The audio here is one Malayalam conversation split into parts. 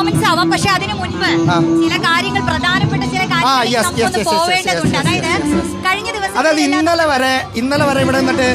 പെർഫോമൻസ് ആവാം. പക്ഷെ അതിനു മുൻപ് ചില കാര്യങ്ങൾ, പ്രധാനപ്പെട്ട ചില കാര്യങ്ങൾ പോവേണ്ടതുണ്ട്. അതായത് കഴിഞ്ഞ ദിവസം, അതായത് ഇന്നലെ വരെ ഇവിടെ നിന്നിട്ട്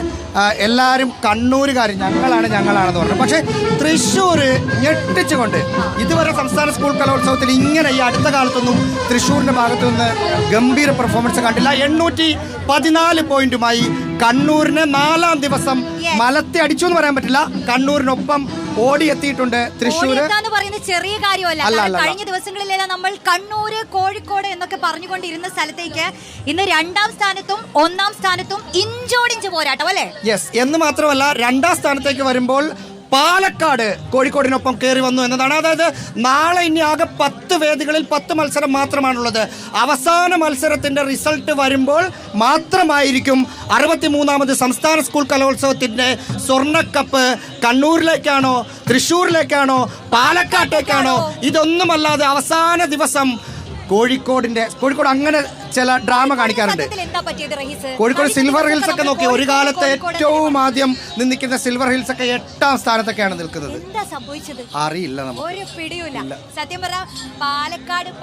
എല്ലാവരും കണ്ണൂരുകാർ ഞങ്ങളാണെന്ന് പറഞ്ഞു. പക്ഷെ തൃശ്ശൂർ ഞെട്ടിച്ചുകൊണ്ട് ഇതുവരെ സംസ്ഥാന സ്കൂൾ കലോത്സവത്തിൽ ഇങ്ങനെ ഈ അടുത്ത കാലത്തൊന്നും തൃശ്ശൂരിന്റെ ഭാഗത്തു നിന്ന് ഗംഭീര പെർഫോമൻസ് കണ്ടില്ല. 814 പോയിന്റുമായി കണ്ണൂരിനെ 4-ാം ദിവസം മലത്തെ അടിച്ചു എന്ന് പറയാൻ പറ്റില്ല, കണ്ണൂരിനൊപ്പം ഓടിയെത്തിയിട്ടുണ്ട് തൃശ്ശൂർ. പറയുന്നത് ചെറിയ കാര്യമല്ല. കഴിഞ്ഞ ദിവസങ്ങളിലെല്ലാം നമ്മൾ കണ്ണൂര്, കോഴിക്കോട് എന്നൊക്കെ പറഞ്ഞുകൊണ്ടിരുന്ന സ്ഥലത്തേക്ക് ഇന്ന് 2-ാം സ്ഥാനത്തും 1-ാം സ്ഥാനത്തും ഇഞ്ചോടിഞ്ച് പോരാട്ടം അല്ലേ? യെസ്. എന്ന് മാത്രമല്ല 2-ാം സ്ഥാനത്തേക്ക് വരുമ്പോൾ പാലക്കാട് കോഴിക്കോടിനൊപ്പം കയറി വന്നു എന്നതാണ്. അതായത് നാളെ ഇനി ആകെ 10 വേദികളിൽ 10 മത്സരം മാത്രമാണുള്ളത്. അവസാന മത്സരത്തിന്റെ റിസൾട്ട് വരുമ്പോൾ മാത്രമായിരിക്കും 63ാമത് സംസ്ഥാന സ്കൂൾ കലോത്സവത്തിന്റെ സ്വർണ്ണക്കപ്പ് കണ്ണൂരിലേക്കാണോ, തൃശ്ശൂരിലേക്കാണോ, പാലക്കാട്ടേക്കാണോ, ഇതൊന്നുമല്ലാതെ അവസാന ദിവസം കോഴിക്കോട് അങ്ങനെ ചില ഡ്രാമ കാണിക്കാറുണ്ട്. കോഴിക്കോട് സിൽവർ ഹിൽസ് ഒക്കെ നോക്കി, ഒരു കാലത്ത് ഏറ്റവും ആദ്യം നിന്നിക്കുന്ന സിൽവർ ഹിൽസ് ഒക്കെ 8-ാം സ്ഥാനത്തൊക്കെയാണ് നിൽക്കുന്നത്. അറിയില്ല, സത്യം പറഞ്ഞ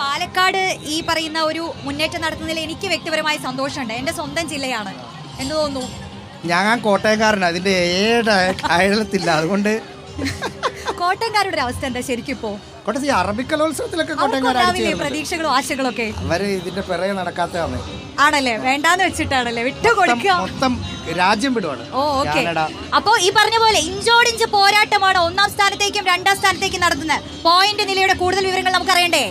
പാലക്കാട് ഈ പറയുന്ന ഒരു മുന്നേറ്റം നടത്തുന്നതിൽ എനിക്ക് വ്യക്തിപരമായ സന്തോഷമുണ്ട്. എന്റെ സ്വന്തം ജില്ലയാണ് എന്ന് തോന്നുന്നു. ഞാൻ കോട്ടയംകാരനാണ്, അതിന്റെ അയലത്തില്ല. അതുകൊണ്ട് കോട്ടയംകാരുടെ അവസ്ഥ എന്താ ശരിക്കും ഇപ്പോ? കോട്ടയത്ത് അറബിക് കലോത്സവത്തിലൊക്കെ പ്രതീക്ഷകളും ആശകളൊക്കെ അവര് ഇതിന്റെ പിറകെ നടക്കാത്തതാണ് ആണല്ലേ? വേണ്ടാന്ന് വെച്ചിട്ടാണല്ലേ വിട്ടുകൊടുക്കുക? മൊത്തം രാജ്യം വിടുവാണ്. അപ്പോ ഈ പറഞ്ഞ പോലെ ഇഞ്ചോടിഞ്ച് പോരാട്ടമാണ് 1-ാം സ്ഥാനത്തേക്കും 2-ാം സ്ഥാനത്തേക്കും നടത്തുന്നത്. പോയിന്റ് നിലയുടെ കൂടുതൽ വിവരങ്ങൾ നമുക്ക് അറിയണ്ടേ?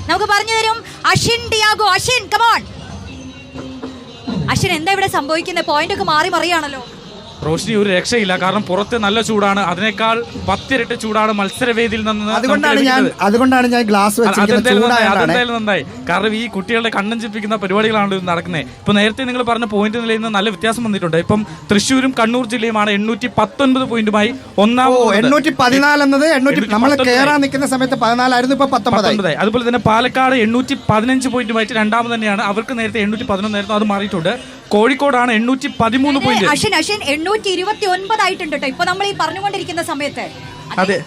നമുക്ക് പറഞ്ഞു തരും അഷിൻ ഡിയാഗോ. അഷിൻ, കമോൺ. അഷിൻ, എന്താ ഇവിടെ സംഭവിക്കുന്നത്? പോയിന്റ് ഒക്കെ മാറി മറിയാണല്ലോ. റോഷിനി, ഒരു രക്ഷയില്ല. കാരണം പുറത്ത് നല്ല ചൂടാണ്, അതിനേക്കാൾ 10 ഇരട്ടി ചൂടാണ് മത്സരവേദിയിൽ നിന്ന്. അതുകൊണ്ടാണ് ഞാൻ ഗ്ലാസ് അതെന്തായാലും നന്നായി. കാരണം ഈ കുട്ടികളുടെ കണ്ണഞ്ചിപ്പിക്കുന്ന പരിപാടികളാണ് നടക്കുന്നത്. ഇപ്പൊ നേരത്തെ നിങ്ങൾ പറഞ്ഞ പോയിന്റ് നിലയിൽ നിന്ന് നല്ല വ്യത്യാസം വന്നിട്ടുണ്ട്. ഇപ്പം തൃശ്ശൂരും കണ്ണൂർ ജില്ലയുമാണ് 819 പോയിന്റുമായി ഒന്നാം. 814 എന്നത് നമ്മൾ കേറാൻ നിൽക്കുന്ന സമയത്ത് 14 ആയിരുന്നു, ഇപ്പൊ 19. അതുപോലെ തന്നെ പാലക്കാട് 815 പോയിന്റുമായിട്ട് രണ്ടാമത് തന്നെയാണ്. അവർക്ക് നേരത്തെ 811 ആയിരുന്നു, അത് മാറിയിട്ടുണ്ട്. കോഴിക്കോടാണ് 813 പോയിന്റ്. 829 ആയിട്ടുണ്ട് കേട്ടോ ഇപ്പൊ നമ്മൾ ഈ പറഞ്ഞുകൊണ്ടിരിക്കുന്ന സമയത്ത്.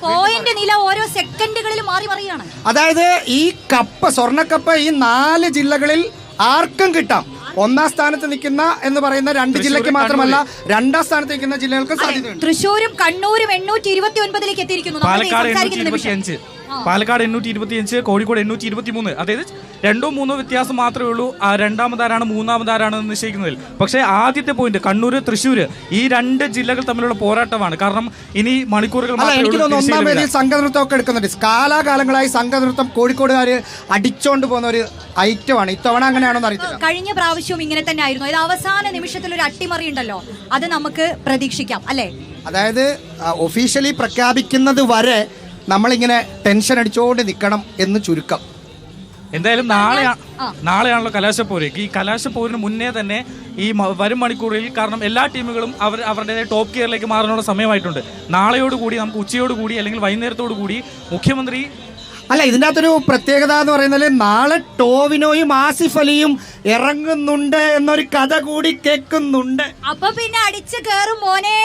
പോയിന്റ് നില ഓരോ സെക്കൻഡുകളിൽ മാറി മറിയാണ്. അതായത് ഈ സ്വർണ്ണക്കപ്പ് ഈ 4 ജില്ലകളിൽ ആർക്കും കിട്ടാം. 1-ാം സ്ഥാനത്ത് നിൽക്കുന്ന എന്ന് പറയുന്ന 2 ജില്ലയ്ക്ക് മാത്രമല്ല, 2-ാം സ്ഥാനത്ത് നിൽക്കുന്ന ജില്ലകൾക്ക് സാധ്യതയുണ്ട്. തൃശ്ശൂരും കണ്ണൂരും 829 എത്തിയിരിക്കുന്നു. പാലക്കാട് 825, കോഴിക്കോട് 823. അതായത് 2-3 വ്യത്യാസം മാത്രമേ ഉള്ളൂ. രണ്ടാമതാരാണ് മൂന്നാമതാരാണെന്ന് നിശ്ചയിക്കുന്നതിൽ. പക്ഷേ ആദ്യത്തെ പോയിന്റ് കണ്ണൂർ, തൃശ്ശൂർ ഈ 2 ജില്ലകൾ തമ്മിലുള്ള പോരാട്ടമാണ്. കാരണം ഇനി മണിക്കൂറുകൾ. എനിക്ക് തോന്നുന്നു 1-ാം വേദി സംഘനൃത്തം ഒക്കെ എടുക്കുന്നുണ്ട്. കാലാകാലങ്ങളായി സംഘനൃത്തം കോഴിക്കോടുകാര് അടിച്ചോണ്ട് പോകുന്ന ഒരു ഐറ്റമാണ്. ഇത്തവണ അങ്ങനെയാണോ അറിയില്ല. കഴിഞ്ഞ പ്രാവശ്യവും ഇങ്ങനെ തന്നെ ആയിരുന്നു. ഇത് അവസാന നിമിഷത്തിൽ ഒരു അട്ടിമറി ഉണ്ടല്ലോ, അത് നമുക്ക് പ്രതീക്ഷിക്കാം അല്ലേ? അതായത് ഒഫീഷ്യലി പ്രഖ്യാപിക്കുന്നത് വരെ നമ്മളിങ്ങനെ ടെൻഷൻ അടിച്ചുകൊണ്ട് നിൽക്കണം എന്ന് ചുരുക്കം. എന്തായാലും നാളെയാണല്ലോ കലാശപ്പോര്. ഈ കലാശപ്പോരിന് മുന്നേ തന്നെ ഈ വരും മണിക്കൂറിൽ, കാരണം എല്ലാ ടീമുകളും അവരുടേതായ ടോപ്പ് ഗിയറിലേക്ക് മാറാനുള്ള സമയമായിട്ടുണ്ട്. നാളെയോടുകൂടി, നമുക്ക് ഉച്ചയോടുകൂടി അല്ലെങ്കിൽ വൈകുന്നേരത്തോടു കൂടി മുഖ്യമന്ത്രി ഇതിൻ്റെ അകത്തൊരു പ്രത്യേകത എന്ന് പറയുന്നത്, നാളെ ടോവിനോയും ആസിഫ് അലിയും ഇറങ്ങുന്നുണ്ട് എന്നൊരു കഥ കൂടി കേൾക്കുന്നുണ്ട്. അപ്പൊ പിന്നെ അടിച്ചു കയറും മോനെ.